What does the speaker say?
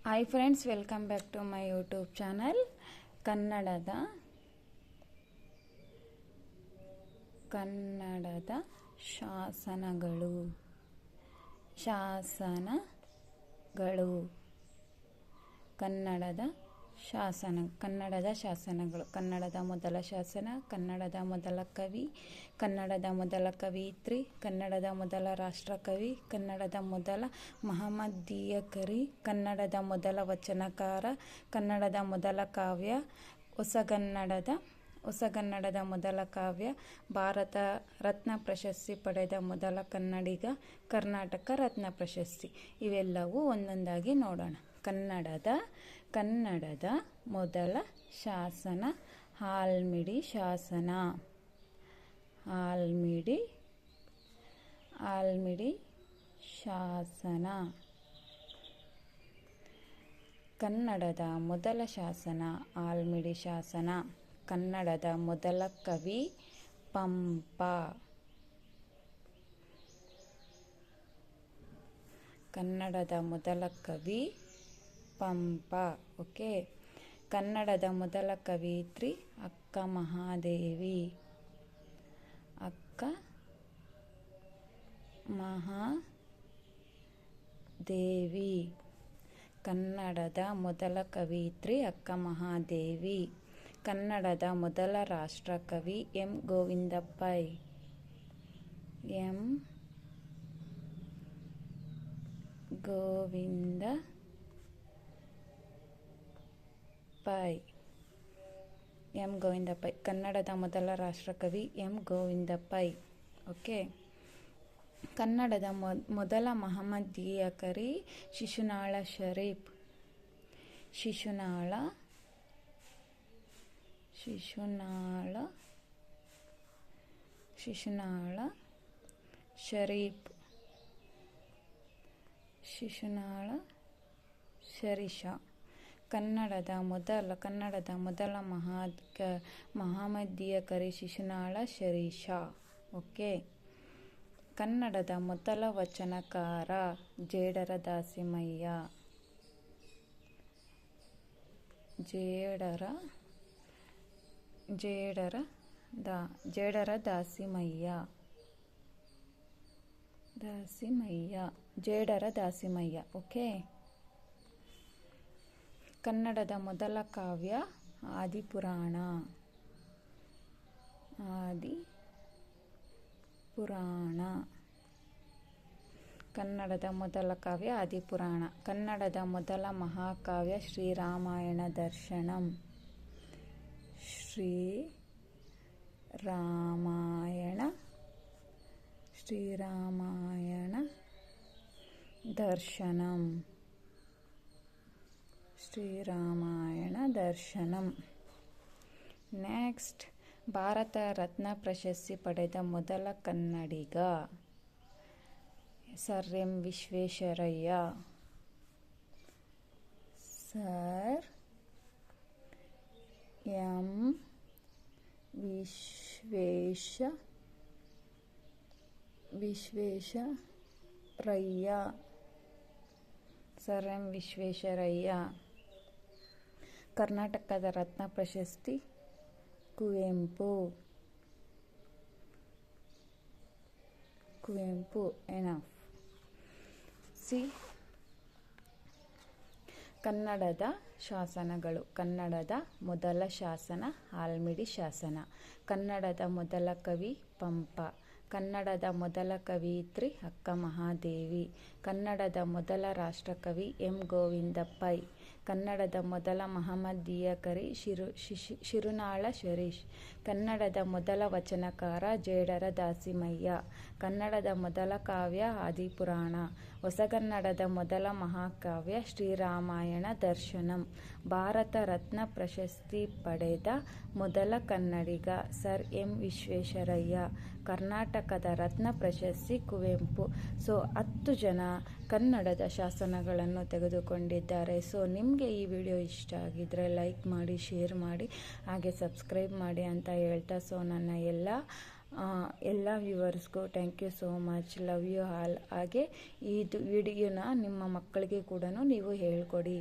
Hi friends, welcome back to my YouTube channel. ಕನ್ನಡದ ಶಾಸನಗಳು ಕನ್ನಡದ ಶಾಸನಗಳು. ಕನ್ನಡದ ಮೊದಲ ಶಾಸನ, ಕನ್ನಡದ ಮೊದಲ ಕವಿ, ಕನ್ನಡದ ಮೊದಲ ಕವಿಯಿತ್ರಿ, ಕನ್ನಡದ ಮೊದಲ ರಾಷ್ಟ್ರಕವಿ, ಕನ್ನಡದ ಮೊದಲ ಮಹಮ್ಮದೀಯ ಕವಿ, ಕನ್ನಡದ ಮೊದಲ ವಚನಕಾರ, ಕನ್ನಡದ ಮೊದಲ ಕಾವ್ಯ, ಹೊಸಗನ್ನಡದ ಮೊದಲ ಕಾವ್ಯ, ಭಾರತ ರತ್ನ ಪ್ರಶಸ್ತಿ ಪಡೆದ ಮೊದಲ ಕನ್ನಡಿಗ, ಕರ್ನಾಟಕ ರತ್ನ ಪ್ರಶಸ್ತಿ. ಇವೆಲ್ಲವೂ ಒಂದೊಂದಾಗಿ ನೋಡೋಣ. ಕನ್ನಡದ ಮೊದಲ ಶಾಸನ ಆಲ್ಮಿಡಿ ಶಾಸನ. ಕನ್ನಡದ ಮೊದಲ ಶಾಸನ ಆಲ್ಮಿಡಿ ಶಾಸನ. ಕನ್ನಡದ ಮೊದಲ ಕವಿ ಪಂಪ. ಓಕೆ. ಕನ್ನಡದ ಮೊದಲ ಕವಿಯಿತ್ರಿ ಅಕ್ಕ ಮಹಾದೇವಿ. ಕನ್ನಡದ ಮೊದಲ ಕವಿಯಿತ್ರಿ ಅಕ್ಕ ಮಹಾದೇವಿ. ಕನ್ನಡದ ಮೊದಲ ರಾಷ್ಟ್ರಕವಿ ಎಂ ಗೋವಿಂದ ಪೈ. ಕನ್ನಡದ ಮೊದಲ ರಾಷ್ಟ್ರಕವಿ ಎಂ ಗೋವಿಂದ ಪೈ. ಓಕೆ. ಕನ್ನಡದ ಮೊದಲ ಮಹಮ್ಮದೀಯ ಕವಿ ಶಿಶುನಾಳ ಶರೀಫ್. ಕನ್ನಡದ ಮೊದಲ ಮಹಮ್ಮದೀಯ ಕವಿ ಶಿಶುನಾಳ ಶರೀಫ. ಓಕೆ. ಕನ್ನಡದ ಮೊದಲ ವಚನಕಾರ ಜೇಡರ ದಾಸಿಮಯ್ಯ. ಓಕೆ. ಕನ್ನಡದ ಮೊದಲ ಕಾವ್ಯ ಆದಿಪುರಾಣ. ಕನ್ನಡದ ಮೊದಲ ಕಾವ್ಯ ಆದಿಪುರಾಣ. ಕನ್ನಡದ ಮೊದಲ ಮಹಾಕಾವ್ಯ ಶ್ರೀರಾಮಾಯಣ ದರ್ಶನಂ. ಶ್ರೀರಾಮಾಯಣ ದರ್ಶನಂ. ನೆಕ್ಸ್ಟ್, ಭಾರತ ರತ್ನ ಪ್ರಶಸ್ತಿ ಪಡೆದ ಮೊದಲ ಕನ್ನಡಿಗ ಸರ್ ಎಂ ವಿಶ್ವೇಶ್ವರಯ್ಯ. ವಿಶ್ವೇಶ್ವರಯ್ಯ. ಕರ್ನಾಟಕದ ರತ್ನ ಪ್ರಶಸ್ತಿ ಕುವೆಂಪು. ಎನಫ್. ಕನ್ನಡದ ಶಾಸನಗಳು. ಕನ್ನಡದ ಮೊದಲ ಶಾಸನ ಆಲ್ಮಿಡಿ ಶಾಸನ. ಕನ್ನಡದ ಮೊದಲ ಕವಿ ಪಂಪ. ಕನ್ನಡದ ಮೊದಲ ಕವಿಯಿತ್ರಿ ಅಕ್ಕ ಮಹಾದೇವಿ. ಕನ್ನಡದ ಮೊದಲ ರಾಷ್ಟ್ರಕವಿ ಎಂ ಗೋವಿಂದ ಪೈ. ಕನ್ನಡದ ಮೊದಲ ಮಹಮ್ಮದೀಯ ಕವಿ ಶಿಶುನಾಳ ಶರೀಫ್. ಕನ್ನಡದ ಮೊದಲ ವಚನಕಾರ ಜೇಡರ ದಾಸಿಮಯ್ಯ. ಕನ್ನಡದ ಮೊದಲ ಕಾವ್ಯ ಆದಿಪುರಾಣ. ಹೊಸಗನ್ನಡದ ಮೊದಲ ಮಹಾಕಾವ್ಯ ಶ್ರೀರಾಮಾಯಣ ದರ್ಶನಂ. ಭಾರತ ರತ್ನ ಪ್ರಶಸ್ತಿ ಪಡೆದ ಮೊದಲ ಕನ್ನಡಿಗ ಸರ್ ಎಂ ವಿಶ್ವೇಶ್ವರಯ್ಯ. ಕರ್ನಾಟಕದ ರತ್ನ ಪ್ರಶಸ್ತಿ ಕುವೆಂಪು. 10 ಜನ ಕನ್ನಡದ ಶಾಸನಗಳನ್ನು ತೆಗೆದುಕೊಂಡಿದ್ದಾರೆ. ನಿಮಗೆ ಈ ವಿಡಿಯೋ ಇಷ್ಟ ಆಗಿದ್ರೆ ಲೈಕ್ ಮಾಡಿ, ಶೇರ್ ಮಾಡಿ, ಹಾಗೆ ಸಬ್ಸ್ಕ್ರೈಬ್ ಮಾಡಿ ಅಂತ ಹೇಳ್ತಾ ನನ್ನ ಎಲ್ಲ ಎಲ್ಲ ವ್ಯೂವರ್ಸ್ಗೂ thank you so much, love you all. ಹಾಗೆ ಇದು ವಿಡಿಯೋನ ನಿಮ್ಮ ಮಕ್ಕಳಿಗೆ ಕೂಡ ನೀವು ಹೇಳ್ಕೊಡಿ.